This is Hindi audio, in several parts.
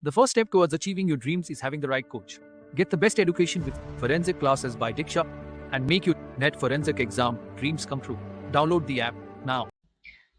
The first step towards achieving your dreams is having the right coach. Get the best education with forensic classes by Diksha and make your net forensic exam dreams come true. Download the app now.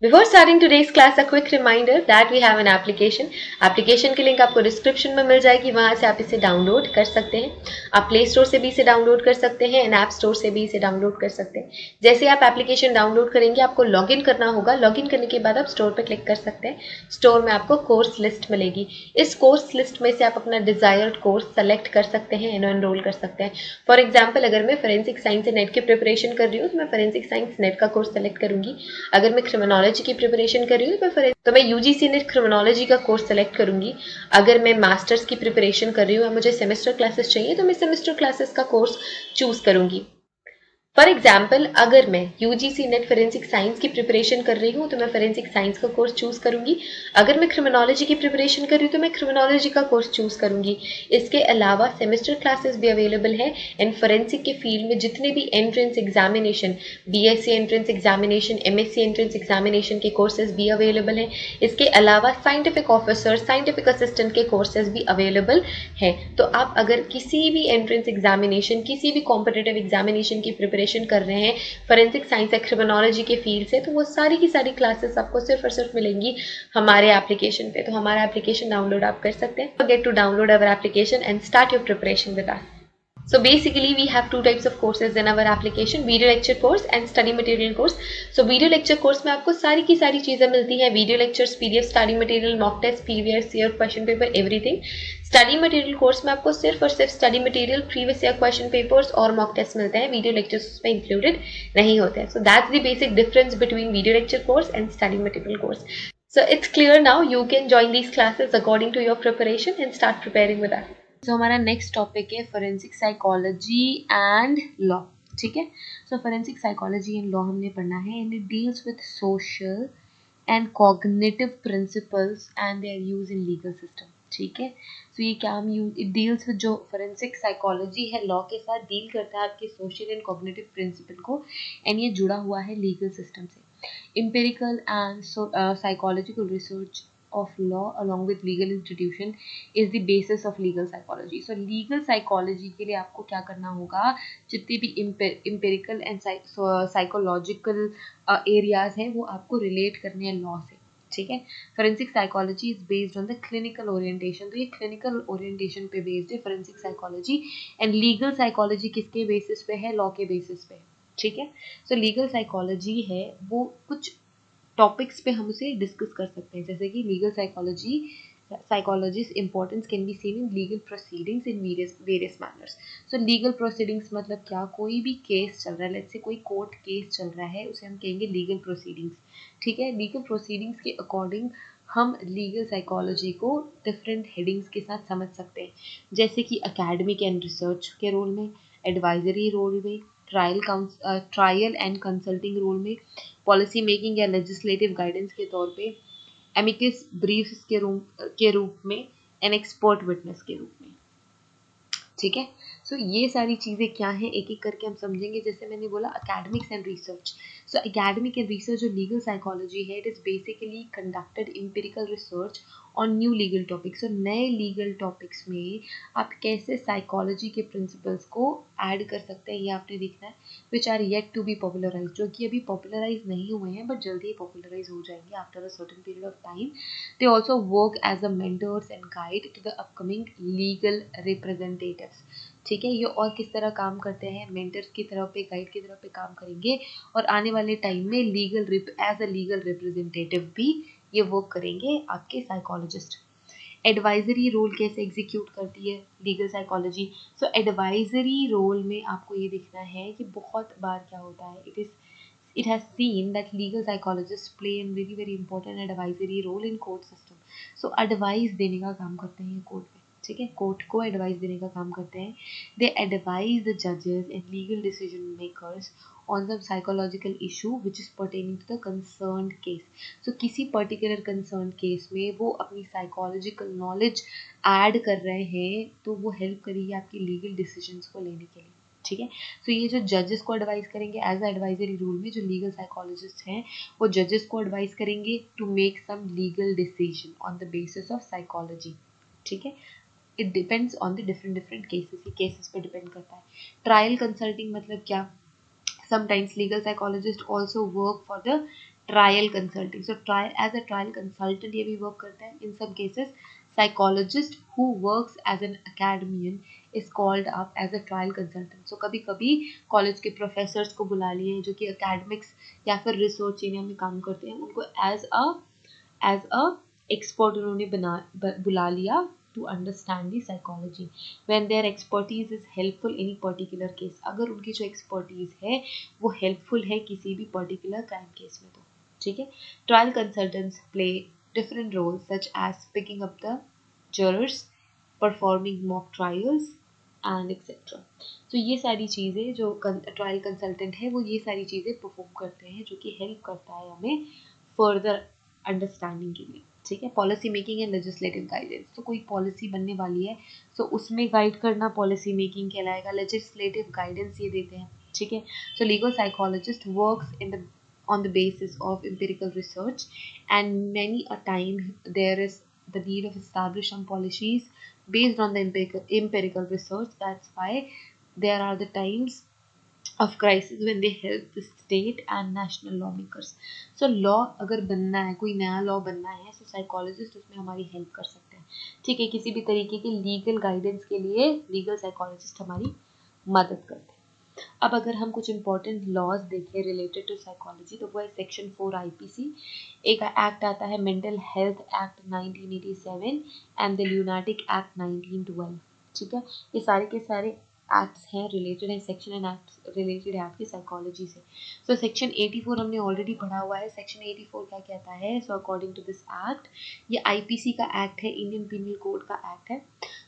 Before starting today's class, a quick reminder that we have an application. Application की लिंक आपको डिस्क्रिप्शन में मिल जाएगी, वहां से आप इसे डाउनलोड कर सकते हैं. आप प्ले स्टोर से भी इसे डाउनलोड कर सकते हैं एंड ऐप स्टोर से भी इसे डाउनलोड कर सकते हैं. जैसे आप एप्लीकेशन डाउनलोड करेंगे आपको लॉगिन करना होगा. लॉगिन करने के बाद आप स्टोर पर क्लिक कर सकते हैं. स्टोर में आपको कोर्स लिस्ट मिलेगी. इस कोर्स लिस्ट में से आप अपना डिजायर्ड कोर्स सेलेक्ट कर सकते हैं एंड एनरोल कर सकते हैं. फॉर एग्जाम्पल, अगर मैं फोरेंसिक साइंस नेट की प्रिपरेशन कर रही हूँ तो मैं फोरेंसिक साइंस नेट का कोर्स सेलेक्ट करूंगी. अगर मैं क्रिमिनोलॉजी की प्रिपरेशन कर रही हूँ तो मैं यूजीसी नेट क्रिमिनोलॉजी का कोर्स सेलेक्ट करूंगी. अगर मैं मास्टर्स की प्रिपरेशन कर रही हूँ और मुझे सेमेस्टर क्लासेस चाहिए तो मैं सेमेस्टर क्लासेस का कोर्स चूज करूंगी. फॉर एग्जाम्पल, अगर मैं यूजीसी नेट फोरेंसिक साइंस की प्रिपरेशन कर रही हूँ तो मैं फोरेंसिक साइंस का कोर्स चूज करूंगी. अगर मैं क्रिमिनोलॉजी की प्रिपरेशन कर रही हूँ तो मैं क्रिमिनोलॉजी का कोर्स चूज करूंगी. इसके अलावा सेमेस्टर क्लासेस भी अवेलेबल है एंड फोरेंसिक के फील्ड में जितने भी entrance examination, BSc entrance examination, MSc entrance examination के कोर्सेज भी अवेलेबल हैं. इसके अलावा साइंटिफिक ऑफिसर, साइंटिफिक असिस्टेंट के कोर्सेज भी अवेलेबल हैं. तो आप अगर किसी भी एंट्रेंस एग्जामिनेशन, किसी भी कॉम्पिटिटिव एग्जामिनेशन की प्रिपरेशन कर रहे हैं फोरेंसिक साइंस या क्रिमिनोलॉजी के फील्ड से, तो वो सारी की सारी क्लासेस आपको सिर्फ और सिर्फ मिलेंगी हमारे एप्लीकेशन पे. तो हमारा एप्लीकेशन डाउनलोड आप कर सकते हैं. Get to download our application and start your preparation with us. So basically we have two types of courses in our application, video lecture course and study material course. So video lecture course में आपको सारी की सारी चीजें मिलती हैं. Video lectures, PDF, study material, mock test, previous year question paper, everything. Study material course में आपको सिर्फ और सिर्फ study material, previous year question papers और मॉक टेस्ट मिलते हैं. वीडियो लेक्चर्स उसमें इंक्लूडेड नहीं होते हैं. So that's the basic difference between video lecture course and study material course. So it's clear now. You can join these classes according to your preparation and start preparing with us. So हमारा नेक्स्ट टॉपिक है फोरेंसिक साइकोलॉजी एंड लॉ. ठीक है. So forensic psychology and law हमने पढ़ना है and it deals with social and cognitive principles and they are use in legal system. ठीक है. सो ये क्या हम यूज, इट डील्स विद, जो फोरेंसिक साइकोलॉजी है लॉ के साथ डील करता है आपके सोशल एंड कॉग्निटिव प्रिंसिपल को एंड ये जुड़ा हुआ है लीगल सिस्टम से. Empirical and psychological research of law along with legal institution is the basis of legal psychology. So legal psychology के लिए आपको क्या करना होगा, जितने भी empirical and psychological areas हैं वो आपको relate करने हैं law से. ठीक है. Forensic psychology is based on the clinical orientation. तो ये क्लिनिकल ओरिएंटेशन पे बेस्ड है forensic psychology. And legal psychology किसके बेसिस पे है, लॉ के बेसिस पे. ठीक है. सो लीगल साइकोलॉजी है वो कुछ टॉपिक्स पे हम उसे डिस्कस कर सकते हैं, जैसे कि legal psychologies importance can be seen in legal proceedings in various manners. So legal proceedings मतलब क्या, कोई भी केस चल रहा है, लेट्स से कोई कोर्ट केस चल रहा है, उसे हम कहेंगे लीगल प्रोसीडिंग्स. ठीक है. लीगल प्रोसीडिंग्स के अकॉर्डिंग हम लीगल साइकोलॉजी को डिफरेंट हेडिंग्स के साथ समझ सकते हैं, जैसे कि एकेडमिक एंड रिसर्च के रोल में, एडवाइजरी रोल में, ट्रायल एंड कंसल्टिंग रोल में, पॉलिसी मेकिंग या लेजिस्लेटिव गाइडेंस के तौर पे, एमिकस ब्रीफ्स के रूप में एंड एक्सपर्ट विटनेस के रूप में. ठीक है. सो ये सारी चीज़ें क्या हैं एक एक करके हम समझेंगे. जैसे मैंने बोला academics and research. So academic and research जो लीगल साइकोलॉजी है, it is basically conducted empirical research on new legal topics. और नए लीगल टॉपिक्स में आप कैसे साइकोलॉजी के प्रिंसिपल्स को ऐड कर सकते हैं ये आपने देखना है. Which are yet to be popularize, जो कि अभी पॉपुलराइज नहीं हुए हैं बट जल्दी ही पॉपुलराइज हो जाएंगे after a certain period of time. They also work as a mentors and guide to the upcoming legal representatives. ठीक है. ये और किस तरह काम करते हैं, मेंटर्स की तरह पे, गाइड की तरह पे काम करेंगे और आने वाले टाइम में एज अ लीगल रिप्रेजेंटेटिव भी ये वर्क करेंगे आपके साइकोलॉजिस्ट. एडवाइजरी रोल कैसे एग्जीक्यूट करती है लीगल साइकोलॉजी. सो एडवाइजरी रोल में आपको ये देखना है कि बहुत बार क्या होता है, it has seen that legal psychologists play a very very important advisory role in court system. So advice देने का काम करते हैं ये कोर्ट में. ठीक है. कोर्ट को एडवाइस देने का काम करते हैं. दे एडवाइज द जजेस and legal decision makers on some psychological issue which is pertaining to the concerned case. So किसी particular concerned case में वो अपनी psychological knowledge add कर रहे हैं तो वो help करेगी आपकी legal decisions को लेने के लिए. ठीक है. सो ये जो जजेस को एडवाइस करेंगे एज अ एडवाइजरी रूल में, जो लीगल साइकोलॉजिस्ट हैं वो जजेस को एडवाइस करेंगे to make some legal decision on the basis of psychology. ठीक है, it depends on the different cases, ये केसेस पे डिपेंड करता है। ट्रायल कंसल्टिंग मतलब क्या, sometimes legal psychologists also work for the trial consulting, so as a trial consultant ये भी work करता है। in some cases psychologist who works as an academician is called up as a trial consultant, so कभी कभी कॉलेज के प्रोफेसर्स को बुला लिए जो कि एकेडमिक्स या फिर रिसर्च एरिया में काम करते हैं, उनको एज अ एक्सपर्ट उन्होंने बुला लिया to understand the psychology when their expertise is helpful in any particular case, अगर उनकी जो expertise है वो helpful है किसी भी particular crime case में, तो ठीक है। trial consultants play different roles such as picking up the jurors, performing mock trials and etc. तो ये सारी चीज़ें जो ट्रायल कंसल्टेंट है वो ये सारी चीज़ें परफॉर्म करते हैं जो कि हेल्प करता है हमें फर्दर अंडरस्टैंडिंग के लिए, ठीक है। Policy making and legislative guidance, तो कोई पॉलिसी बनने वाली है तो उसमें गाइड करना पॉलिसी मेकिंग कहलाएगा, लेजिस्लेटिव गाइडेंस ये देते हैं, ठीक है। सो legal psychologist works in the on the basis of empirical research, and many a time there is the need of establish some policies based on the empirical research. That's why there are the times of crisis when they help the state and national lawmakers. So law अगर बनना है, कोई नया लॉ बनना है, so psychologist उसमें हमारी हेल्प कर सकते हैं, ठीक है। किसी भी तरीके के लीगल गाइडेंस के लिए लीगल साइकोलॉजिस्ट हमारी मदद करते हैं। अब अगर हम कुछ इंपॉर्टेंट लॉज देखें रिलेटेड टू साइकोलॉजी तो वो है सेक्शन 4 आईपीसी, एक एक्ट आता है mental health act 1987 and the lunatic act 1912, ठीक है। ये सारे के सारे एक्ट्स हैं रिलेटेड है सेक्शन एंड एक्ट रिलेटेड है आपकी साइकोलॉजी से। सो सेक्शन 84 हमने ऑलरेडी पढ़ा हुआ है। सेक्शन 84 क्या कहता है, so according to this act, ये आईपीसी का एक्ट है, इंडियन पिनल कोड का एक्ट है।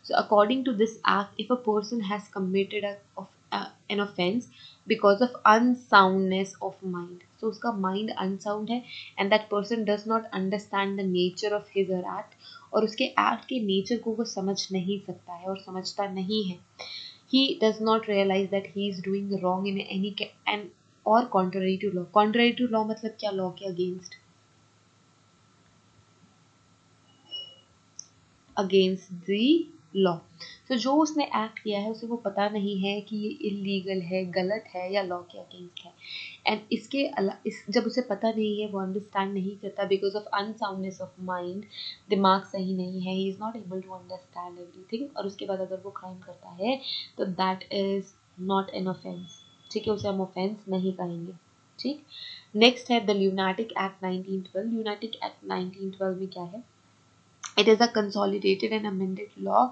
So according to this act, if a person has committed an offense because of unsoundness of mind, so उसका mind unsound है and that person does not understand the nature of his or act, और उसके act के nature को वो समझ नहीं सकता है और समझता नहीं है। he does not realize that he is doing wrong in any and or contrary to law, contrary to law मतलब क्या, law के against, against the लॉ। तो जो उसने एक्ट किया है उसे वो पता नहीं है कि ये इलीगल है, गलत है या लॉ के अगेंस्ट है, एंड जब उसे पता नहीं है वो अंडरस्टैंड नहीं करता because of unsoundness of mind, दिमाग सही नहीं है, he is not able to understand everything, और उसके बाद अगर वो क्राइम करता है तो that is not an offence, ठीक है, उसे हम ऑफेंस नहीं कहेंगे, ठीक। नेक्स्ट है द ल्यूनाटिक एक्ट 1912। ल्यूनाटिक एक्ट 1912 में क्या है, it is a consolidated and amended law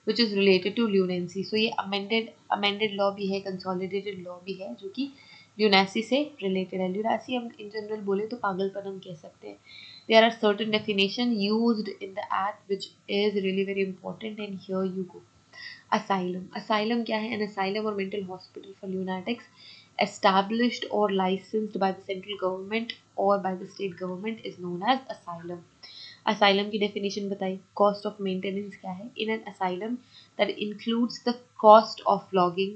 which is related to lunacy. So ये amended law भी है, consolidated law भी है जो कि lunacy से related है। lunacy हम in general बोले तो पागलपन हम कह सकते हैं। There are certain definition used in the act which is really very important, and here you go. Asylum क्या है, an asylum or mental hospital for lunatics established or licensed by the central government or by the state government is known as asylum. Asylum की डेफिनेशन बताई, कॉस्ट ऑफ मेंटेनेंस क्या है, in an asylum that includes the cost of logging,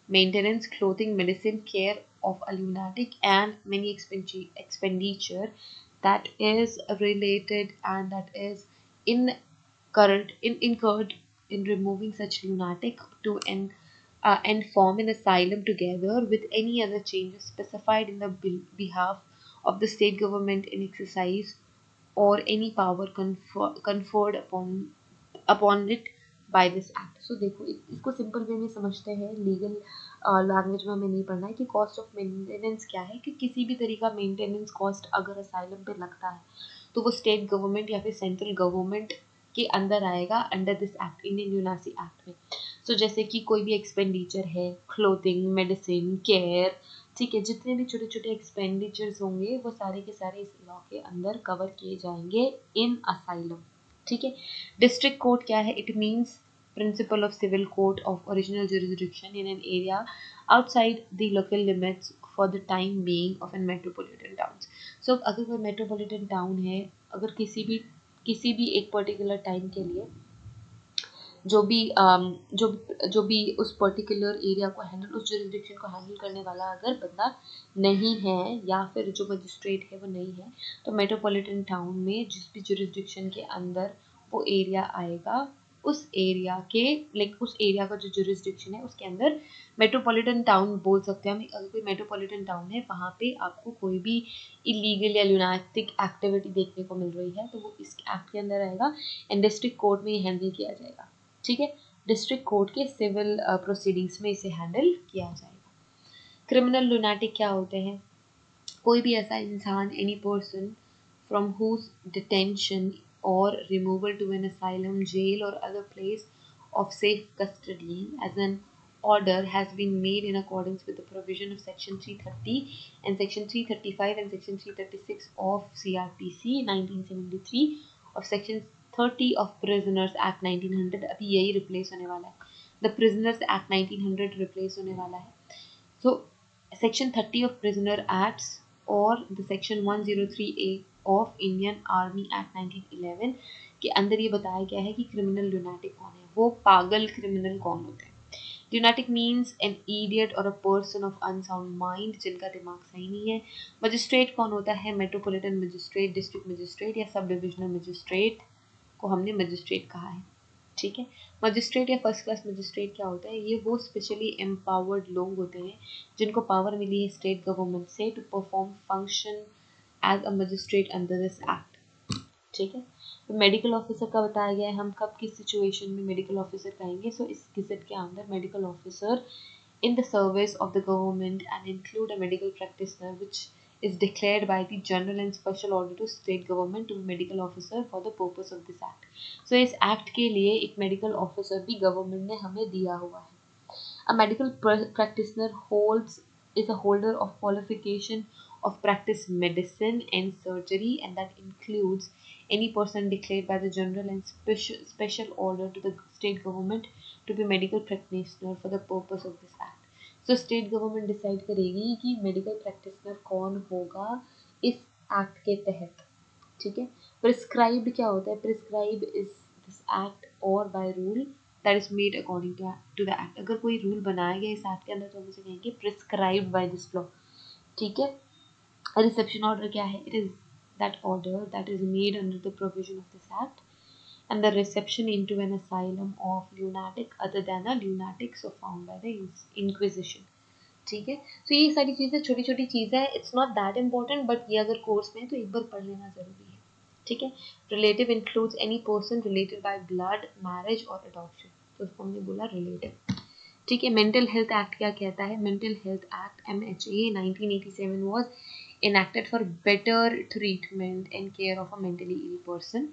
maintenance, clothing, medicine, care of a lunatic and many expenditure that is related and that is incurred in removing such lunatic to and form an asylum together with any other changes specified in the behalf of the state government in exercise or any power conferred upon it by this act. So देखो इसको सिंपल वे में समझते हैं, लीगल लैंग्वेज में हमें नहीं पढ़ना है कि कॉस्ट ऑफ मेंटेनेंस क्या है, कि किसी भी तरीका मेंटेनेंस कॉस्ट अगर असाइलम पे लगता है तो वो स्टेट गवर्नमेंट या फिर सेंट्रल गवर्नमेंट के अंदर आएगा under this act, Indian lunacy act में। सो जैसे कि कोई भी एक्सपेंडिचर है, क्लोथिंग, मेडिसिन, केयर, ठीक है, जितने भी छोटे छोटे एक्सपेंडिचर्स होंगे वो सारे के सारे इस लॉ के अंदर कवर किए जाएंगे इन असाइलम, ठीक है। डिस्ट्रिक्ट कोर्ट क्या है, it means principal of civil court of original jurisdiction in an area outside the local limits for the time being of an metropolitan town. So अगर कोई मेट्रोपॉलिटन टाउन है, अगर किसी भी एक पर्टिकुलर टाइम के लिए जो भी उस पर्टिकुलर एरिया को हैंडल, उस जुरिसडिक्शन को हैंडल करने वाला अगर बंदा नहीं है या फिर जो मजिस्ट्रेट है वो नहीं है, तो मेट्रोपॉलिटन टाउन में जिस भी जुरिसडिक्शन के अंदर वो एरिया आएगा उस एरिया के उस एरिया का जो जुरिस्डिक्शन है उसके अंदर मेट्रोपॉलिटन टाउन बोल सकते हैं हम। अगर कोई मेट्रोपॉलिटन टाउन है वहाँ पे आपको कोई भी इलीगल या लुनाटिक एक्टिविटी देखने को मिल रही है तो वो इस एक्ट के अंदर आएगा एंड डिस्ट्रिक्ट कोर्ट में हैंडल किया जाएगा। ठीक है, डिस्ट्रिक्ट कोर्ट के सिविल प्रोसीडिंग्स में इसे हैंडल किया जाएगा। क्रिमिनल लुनाटिक क्या होते हैं? कोई भी ऐसा इंसान, any person from whose detention और removal to an asylum, jail or other place of safe custody as an order has been made in accordance with the provision of section 330 and section 335 and section 336 of CRPC 1973 of section 30 of Prisoners Act 1900। अभी यही रिप्लेस होने वाला है, द Prisoners Act 1900 रिप्लेस होने वाला है। So section 30 of Prisoner Acts और the section 103A of Indian Army Act 1911 के अंदर ये बताया गया है कि क्रिमिनल लुनाटिक कौन है, वो पागल क्रिमिनल कौन होते हैं। लुनाटिक मीन्स एन इडियट और a person of unsound mind, जिनका दिमाग सही नहीं है। मजिस्ट्रेट कौन होता है? मेट्रोपॉलिटन मजिस्ट्रेट, डिस्ट्रिक्ट मजिस्ट्रेट या सब डिविजनल मजिस्ट्रेट को हमने मजिस्ट्रेट कहा है। ठीक है, मजिस्ट्रेट या फर्स्ट क्लास मजिस्ट्रेट क्या होता है? ये वो स्पेशली एम्पावर्ड लोग होते हैं जिनको पावर मिली है स्टेट गवर्नमेंट से to perform function as a magistrate under this act. ठीक है, तो मेडिकल ऑफिसर का बताया गया है, हम कब किस सिचुएशन में मेडिकल ऑफिसर कहेंगे। सो इस गज़ट के अंदर medical officer in the service of the government and include a medical practitioner which is declared by the general and special order to state government to be medical officer for the purpose of this act। So इस act के लिए एक medical officer भी government ने हमें दिया हुआ है। A medical practitioner is a holder of qualification of practice medicine and surgery and that includes any person declared by the general and special order to the state government to be medical practitioner for the purpose of this act। So state government decide करेगी कि medical practitioner कौन होगा इस act के तहत। ठीक है, prescribed क्या होता है? prescribed is this act or by rule that is made according to the act। अगर कोई रूल बनाया गया इस act के अंदर तो हम उसे कहेंगे prescribed by this law। ठीक है, रिसेप्शन ऑर्डर क्या है? It is that order that is made under the provision of this act and the reception into an asylum of lunatic other than a lunatic so found by the Inquisition। ठीक है, तो ये सारी चीज़ें छोटी छोटी चीज़ें हैं, it's not that important but ये अगर कोर्स में है तो एक बार पढ़ लेना ज़रूरी है। ठीक है, relative includes any person related by blood, marriage और अडॉप्शन, तो उसको हमने बोला रिलेटिव। ठीक है, मेंटल हेल्थ एक्ट क्या कहता है? Mental health act MHA 1987 was enacted for better treatment and care of a mentally ill person।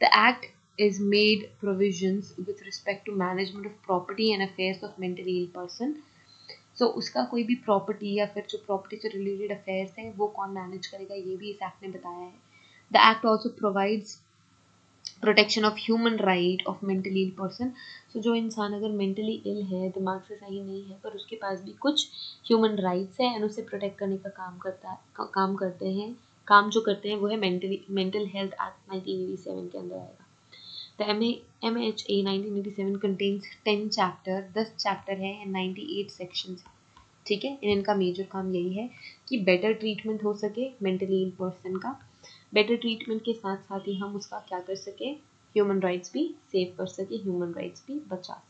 The act is made provisions with respect to management of property and affairs of mentally ill person। So उसका कोई भी प्रॉपर्टी या फिर जो प्रॉपर्टी से रिलेटेड अफेयर्स है वो कौन मैनेज करेगा ये भी इस एक्ट ने बताया है। The act also provides protection of human right of mentally ill person. So जो इंसान अगर मेंटली इल है, दिमाग से सही नहीं है, पर उसके पास भी कुछ ह्यूमन राइट्स है एंड उसे प्रोटेक्ट करने का काम जो करते हैं वो है मेंटल हेल्थ एक्ट 1987 के अंदर आएगा। The MHA 1987 contains 10 chapter, 10 chapter है एंड 98 सेक्शंस। ठीक है, इनका मेजर काम यही है कि बेटर ट्रीटमेंट हो सके मेंटली इल पर्सन का, बेटर ट्रीटमेंट के साथ साथ ही हम उसका क्या कर सके, ह्यूमन राइट्स भी सेव कर सके, ह्यूमन राइट्स भी बचा सके।